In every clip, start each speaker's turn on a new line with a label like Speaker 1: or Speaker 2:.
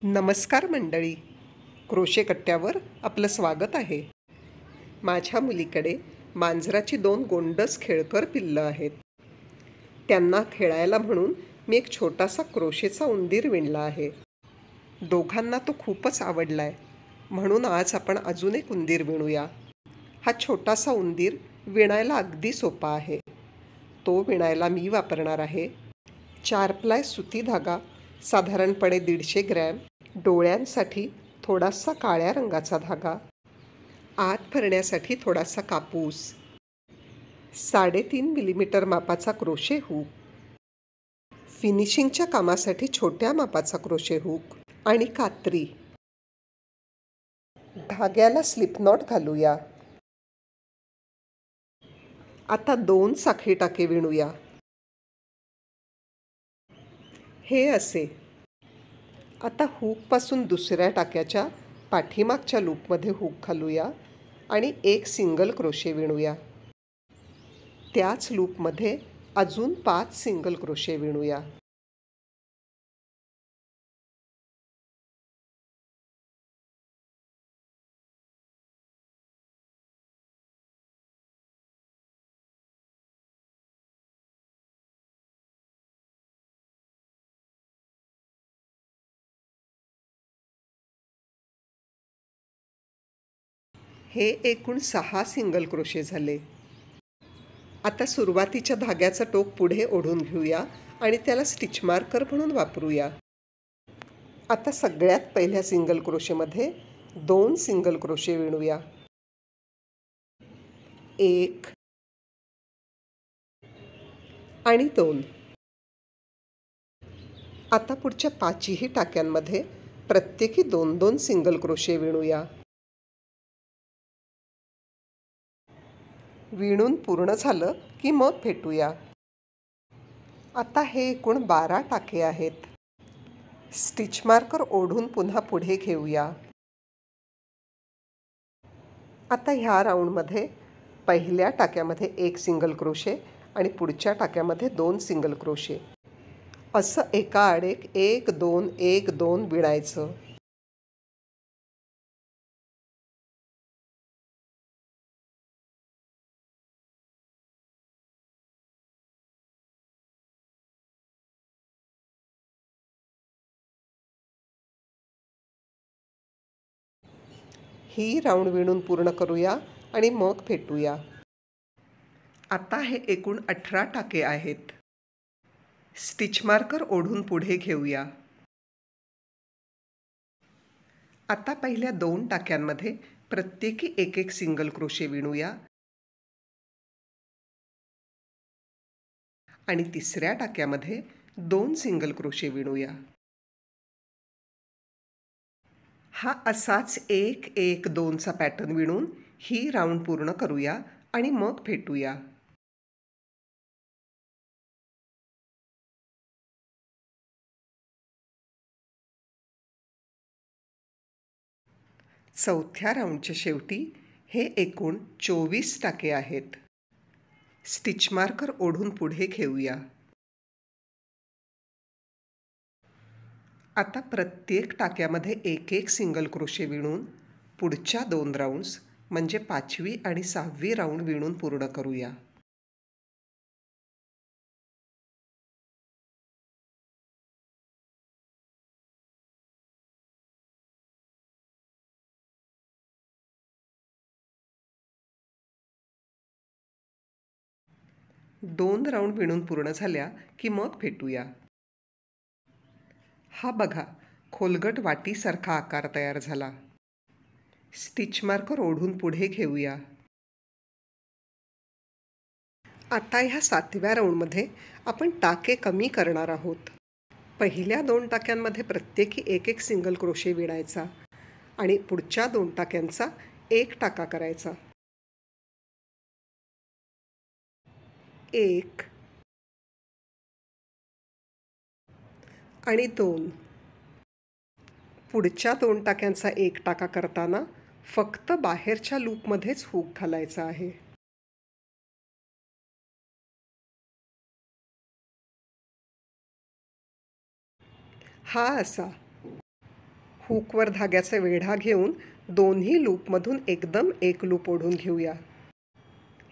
Speaker 1: नमस्कार मंडळी. क्रोशे कट्ट्यावर आपलं स्वागत आहे. माझ्या मुलीकडे मांजराची 2 गोंडस खेळकर पिल्लं आहेत. त्यांना खेळायला म्हणून मी एक छोटासा क्रोशेचा उंदीर विणला आहे. दोघांना तो खूपच आवडलाय, म्हणून आज आपण अजून एक उंदीर विणूया. हा छोटासा उंदीर विणायला अगदी सोपा आहे. तो विणायला मी वापरणार आहे 4 प्लाय सुती धागा, साधारणपणे 150 ग्रॅम, डोळ्यांसाठी थोडासा काळ्या रंगाचा धागा, आत भरण्यासाठी थोडासा कापूस, 3.5 मिलीमीटर मापाचा क्रोशे हूक, फिनिशिंगच्या कामासाठी छोट्या मापाचा क्रोशे हूक आणि कात्री. धाग्याला स्लिप नॉट घालूया. आता 2 साखळी टाके विणूया. हे असे. आता हूकपासून दुसऱ्या टाक्याच्या पाठीमागच्या लूपमध्ये हूक घालूया आणि एक सिंगल क्रोशे विणूया. त्याच लूपमध्ये अजून 5 सिंगल क्रोशे विणूया. हे एकूण 6 सिंगल क्रोशे झाले. आता सुरुवातीच्या धाग्याचं टोक पुढे ओढून घेऊया आणि त्याला स्टिच मार्कर म्हणून वापरूया. आता सगळ्यात पहिल्या सिंगल क्रोशेमध्ये 2 सिंगल क्रोशे विणूया. 1 आणि 2. आता पुढच्या 5ही टाक्यांमध्ये प्रत्येकी 2-2 सिंगल क्रोशे विणूया. विणून पूर्ण झालं की मग भेटूया. आता हे एकूण 12 टाके आहेत. स्टिच मार्कर ओढून पुन्हा पुढे घेऊया. आता ह्या राऊंडमध्ये पहिल्या टाक्यामध्ये 1 सिंगल क्रोशे आणि पुढच्या टाक्यामध्ये 2 सिंगल क्रोशे, असं एका आड एक 1 2 1 2 विणायचं. ही राऊंड विणून पूर्ण करूया आणि मग भेटूया. आता हे एकूण 18 टाके आहेत. स्टिच मार्कर ओढून पुढे घेऊया. आता पहिल्या 2 टाक्यांमध्ये प्रत्येकी 1-1 सिंगल क्रोशे विणूया आणि तिसऱ्या टाक्यामध्ये 2 सिंगल क्रोशे विणूया. हा असाच 1-1-2चा पॅटर्न विणून ही राऊंड पूर्ण करूया आणि मग भेटूया. चौथ्या राऊंडच्या शेवटी हे एकूण 24 टाके आहेत. स्टिच मार्कर ओढून पुढे घेऊया. आता प्रत्येक टाक्यामध्ये 1-1 सिंगल क्रोशे विणून पुढच्या 2 राऊंड्स म्हणजे 5वी आणि 6वी राऊंड विणून पूर्ण करूया. दोन राऊंड विणून पूर्ण झाल्या की मग भेटूया. हा बघा, खोलगट वाटीसारखा आकार तयार झाला. स्टिच मार्कर ओढून पुढे घेऊया. आता ह्या 7व्या राऊंडमध्ये आपण टाके कमी करणार आहोत. पहिल्या 2 टाक्यांमध्ये प्रत्येकी 1-1 सिंगल क्रोशे विणायचा आणि पुढच्या 2 टाक्यांचा 1 टाका करायचा. 1 आणि 2. पुढच्या 2 टाक्यांचा 1 टाका करताना फक्त बाहेरच्या लूपमध्येच हूक घालायचा आहे. हा असा. हुकवर धाग्याचा वेढा घेऊन दोन्ही लूपमधून एकदम एक लूप ओढून घेऊया.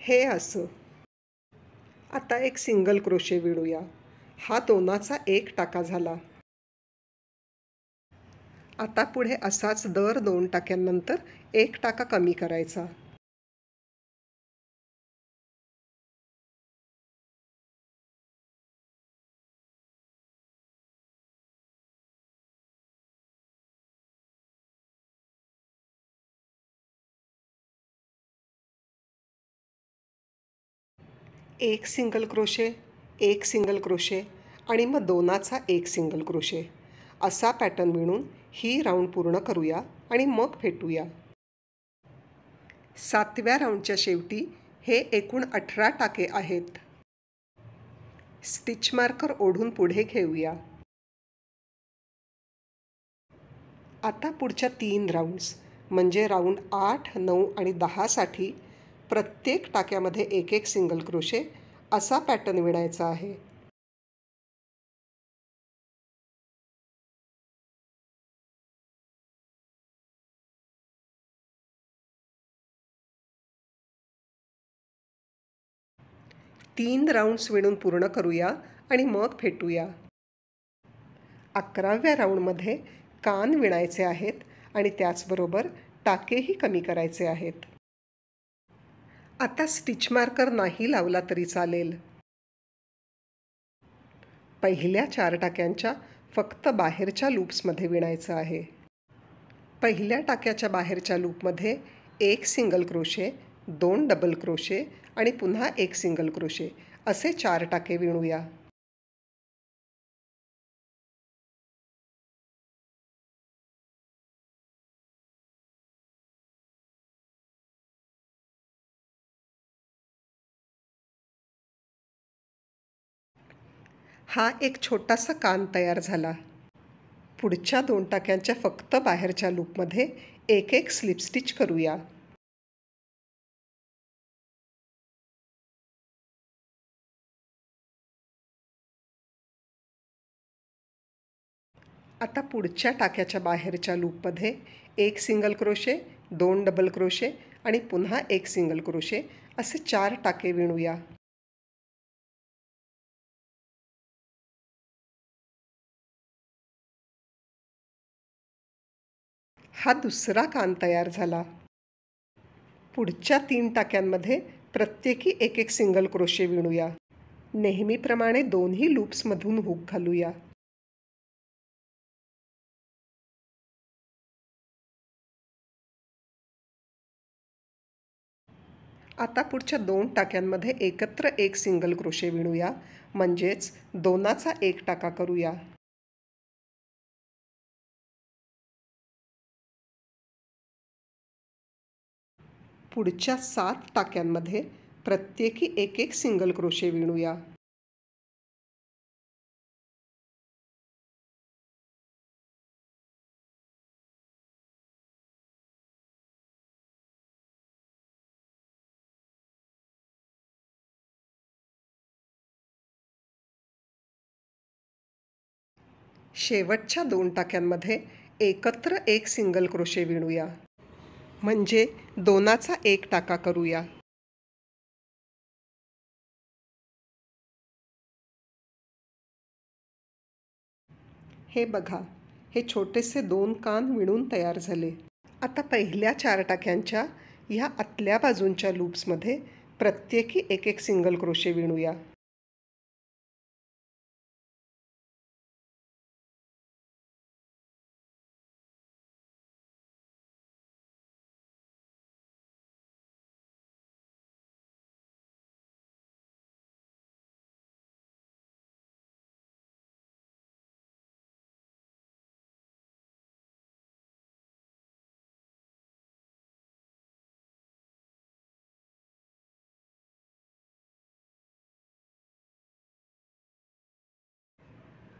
Speaker 1: हे असं. आता एक सिंगल क्रोशे विणूया. हा 2चा 1 टाका झाला. आता पुढे असाच दर 2 टाक्यांनंतर 1 टाका कमी करायचा. एक सिंगल क्रोशे, एक सिंगल क्रोशे आणि मग 2चा 1 सिंगल क्रोशे असा पॅटर्न विणून ही राऊंड पूर्ण करूया आणि मग फेटूया. 7व्या राऊंडच्या शेवटी हे एकूण 18 टाके आहेत. स्टिच मार्कर ओढून पुढे घेऊया. आता पुढच्या 3 राऊंड्स म्हणजे राऊंड 8, 9 आणि 10 साठी प्रत्येक टाक्यामध्ये एक एक सिंगल क्रोशे असा पॅटर्न विणायचा आहे. तीन राऊंड्स विणून पूर्ण करूया आणि मग फेटूया. 11व्या राऊंडमध्ये कान विणायचे आहेत आणि त्याचबरोबर टाकेही कमी करायचे आहेत. आता स्टिच मार्कर नाही लावला तरी चालेल. पहिल्या 4 टाक्यांच्या फक्त बाहेरच्या लूप्समध्ये विणायचं आहे. पहिल्या टाक्याच्या बाहेरच्या लूपमध्ये एक सिंगल क्रोशे, 2 डबल क्रोशे आणि पुन्हा एक सिंगल क्रोशे असे 4 टाके विणूया. हा एक छोटासा कान तयार झाला. पुढच्या 2 टाक्यांच्या फक्त बाहेरच्या लूपमध्ये एक एक स्लिप स्टिच करूया. आता पुढच्या टाक्याच्या बाहेरच्या लूपमध्ये एक सिंगल क्रोशे, 2 डबल क्रोशे आणि पुन्हा एक सिंगल क्रोशे असे 4 टाके विणूया. हा दुसरा कान तयार झाला. पुढच्या 3 टाक्यांमध्ये प्रत्येकी एक एक सिंगल क्रोशे विणूया. नेहमीप्रमाणे दोन्ही लूप्समधून हुक घालूया. आता पुढच्या 2 टाक्यांमध्ये एकत्र एक सिंगल क्रोशे विणूया, म्हणजेच 2चा 1 टाका करूया. पुढच्या 7 टाक्यांमध्ये प्रत्येकी एक एक सिंगल क्रोशे विणूया. शेवटच्या 2 टाक्यांमध्ये एकत्र एक सिंगल क्रोशे विणूया, म्हणजे 2चा 1 टाका करूया. हे बघा, हे छोटेसे 2 कान विणून तयार झाले. आता पहिल्या 4 टाक्यांच्या ह्या आतल्या बाजूंच्या लूप्समध्ये प्रत्येकी एक एक सिंगल क्रोशे विणूया.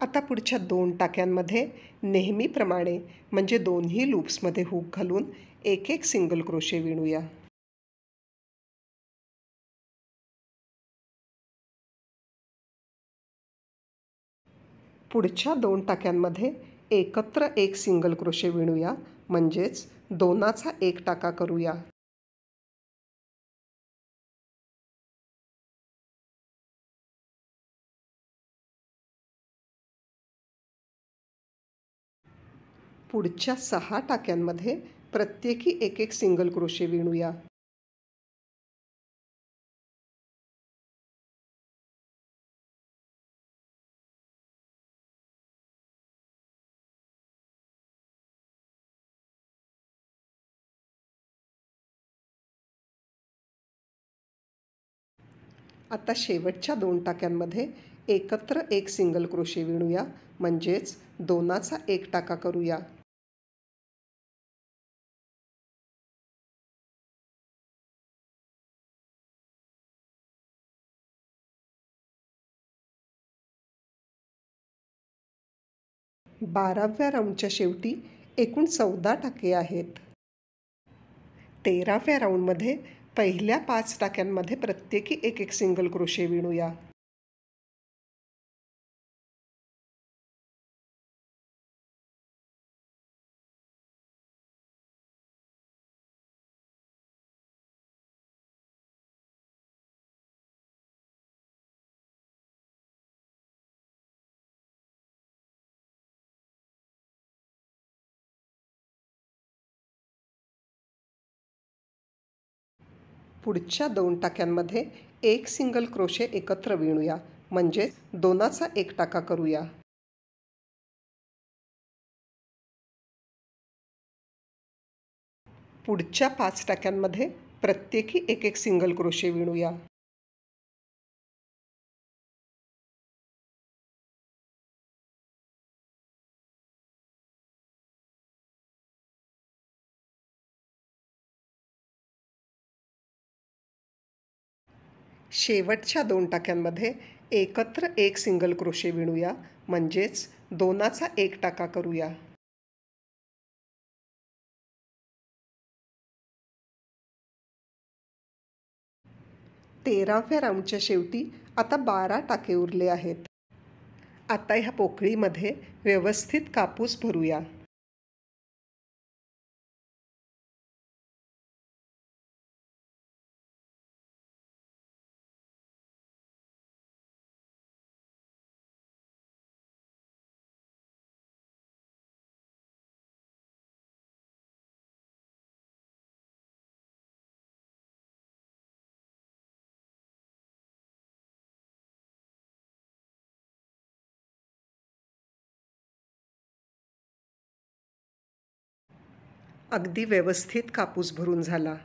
Speaker 1: आता पुढच्या 2 टाक्यांमध्ये नेहमीप्रमाणे म्हणजे दोन्ही लूप्समध्ये हुक घालून एक एक सिंगल क्रोशे विणूया. पुढच्या 2 टाक्यांमध्ये एकत्र एक सिंगल क्रोशे विणूया, म्हणजेच दोनाचा एक टाका करूया. पुढच्या 6 टाक्यांमध्ये प्रत्येकी एक एक सिंगल क्रोशे विणूया. आता शेवटच्या 2 टाक्यांमध्ये एकत्र एक सिंगल क्रोशे विणूया, म्हणजेच दोनाचा एक टाका करूया. बाराव्या राऊंडच्या शेवटी एकूण 14 टाके आहेत. 13व्या राऊंडमध्ये पहिल्या 5 टाक्यांमध्ये प्रत्येकी एक एक सिंगल क्रोशे विणूया. पुढच्या 2 टाक्यांमध्ये एक सिंगल क्रोशे एकत्र विणूया, म्हणजेच दोनाचा एक टाका करूया. पुढच्या 5 टाक्यांमध्ये प्रत्येकी एक एक सिंगल क्रोशे विणूया. शेवटच्या 2 टाक्यांमध्ये एकत्र एक सिंगल क्रोशे विणूया, म्हणजेच दोनाचा एक टाका करूया. तेराव्या राऊंडच्या शेवटी आता 12 टाके उरले आहेत. आता ह्या पोकळीमध्ये व्यवस्थित कापूस भरूया. अगदी व्यवस्थित कापूस भरून झाला.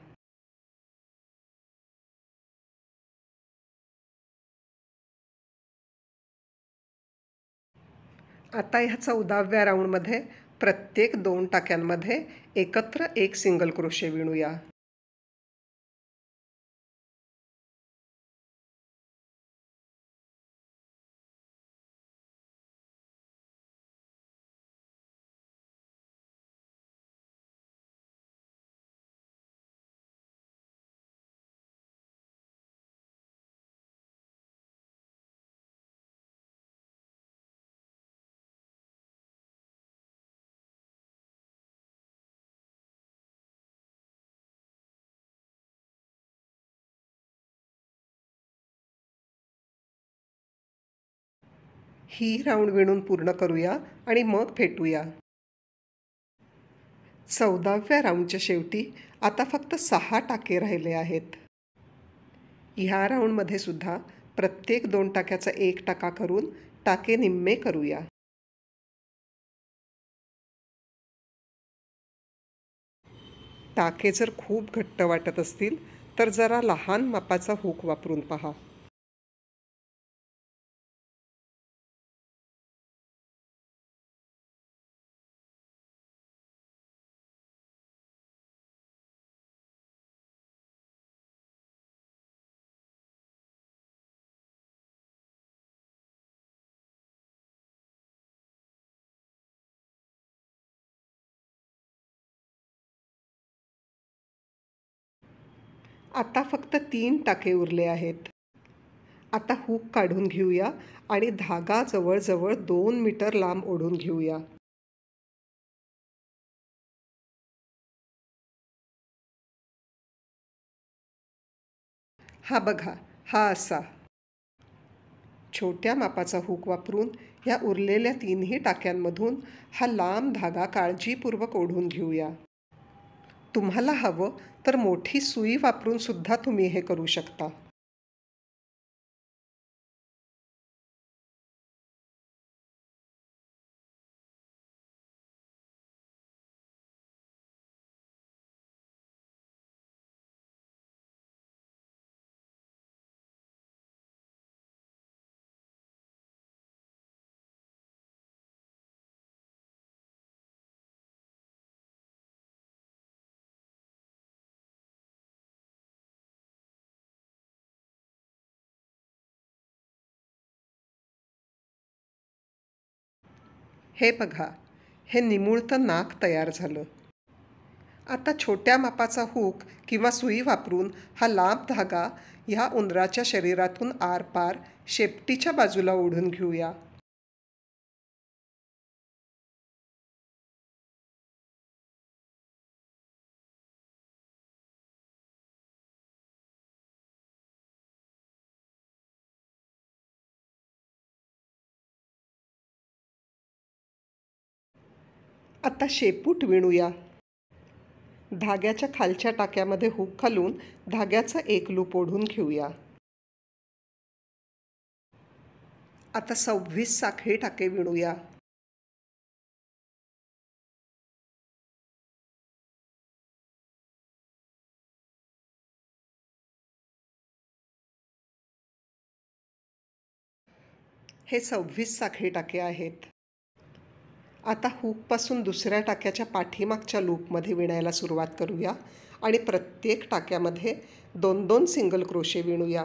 Speaker 1: आता ह्या 14व्या राऊंडमध्ये प्रत्येक 2 टाक्यांमध्ये एकत्र एक सिंगल क्रोशे विणूया. ही राऊंड विणून पूर्ण करूया आणि मग भेटूया. 14व्या राऊंडच्या शेवटी आता फक्त 6 टाके राहिले आहेत. ह्या राऊंडमध्ये सुद्धा प्रत्येक 2 टाक्याचा एक टाका करून टाके निम्मे करूया. टाके जर खूप घट्ट वाटत असतील तर जरा लहान मापाचा हुक वापरून पहा. आता फक्त 3 टाके उरले आहेत. आता हुक काढून घेऊया आणि धागा जवळजवळ 2 मीटर लांब ओढून घेऊया. हा बघा, हा असा. छोट्या मापाचा हुक वापरून ह्या उरलेल्या तीनही टाक्यांमधून हा लांब धागा काळजीपूर्वक ओढून घेऊया. तुम्हाला हवं तर मोठी सुई वापरून सुद्धा तुम्ही हे करू शकता. हे बघा, हे निमुळतं नाक तयार झालं. आता छोट्या मापाचा हुक किंवा सुई वापरून हा लांब धागा ह्या उंदराच्या शरीरातून आरपार शेपटीच्या बाजूला ओढून घेऊया. आता शेपूट विणूया. धाग्याच्या खालच्या टाक्यामध्ये हुक घालून धाग्याचा एक लूप ओढून घेऊया. आता 26 साखळी टाके विणूया. हे 26 साखळी टाके आहेत. आता हुकपासून दुसऱ्या टाक्याच्या पाठीमागच्या लूपमध्ये विणायला सुरुवात करूया आणि प्रत्येक टाक्यामध्ये 2-2 सिंगल क्रोशे विणूया.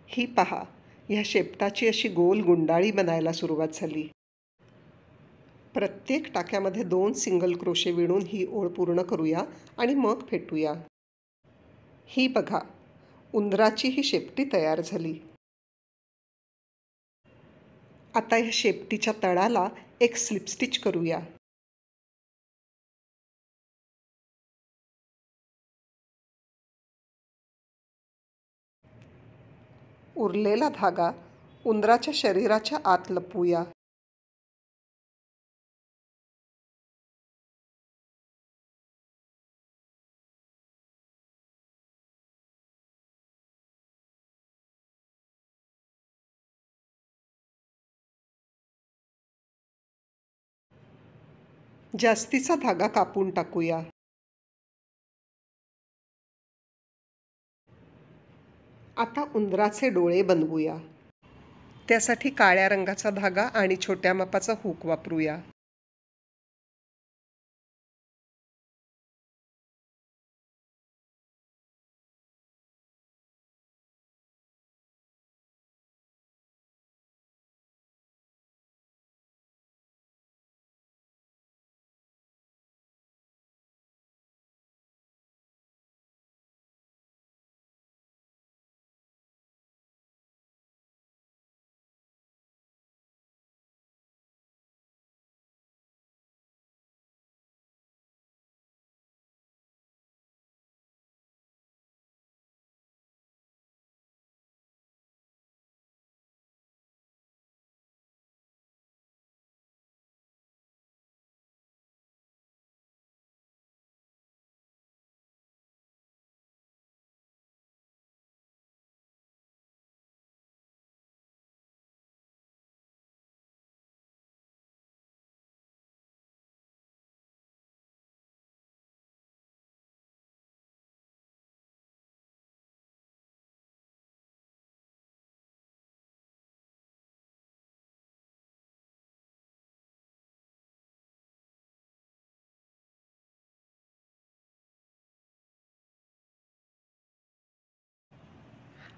Speaker 1: ही पहा, ह्या शेपटाची अशी गोल गुंडाळी बनायला सुरुवात झाली. प्रत्येक टाक्यामध्ये 2 सिंगल क्रोशे विणून ही ओळ पूर्ण करूया आणि मग फेटूया. ही बघा, उंदराची ही शेपटी तयार झाली. आता ह्या शेपटीच्या तळाला एक स्लिप स्टिच करूया. उरलेला धागा उंदराच्या शरीराच्या आत लपवूया. जास्तीचा धागा कापून टाकूया. आता उंदराचे डोळे बनवूया. त्यासाठी काळ्या रंगाचा धागा आणि छोट्या मापाचा हुक वापरूया.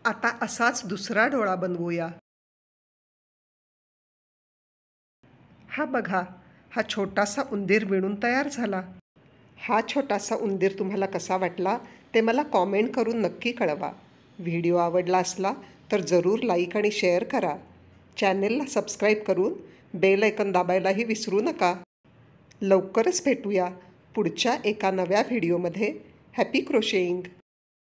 Speaker 1: आता असाच दुसरा डोळा बनवूया. हा बघा, हा छोटासा उंदीर विणून तयार झाला. हा छोटासा उंदीर तुम्हाला कसा वाटला ते मला कॉमेंट करून नक्की कळवा. व्हिडिओ आवडला असला तर जरूर लाईक आणि शेअर करा. चॅनेलला सबस्क्राईब करून बेल आयकॉन दाबायलाही विसरू नका. लवकरच भेटूया पुढच्या एका नव्या व्हिडिओमध्ये. हॅपी क्रोशेइंग.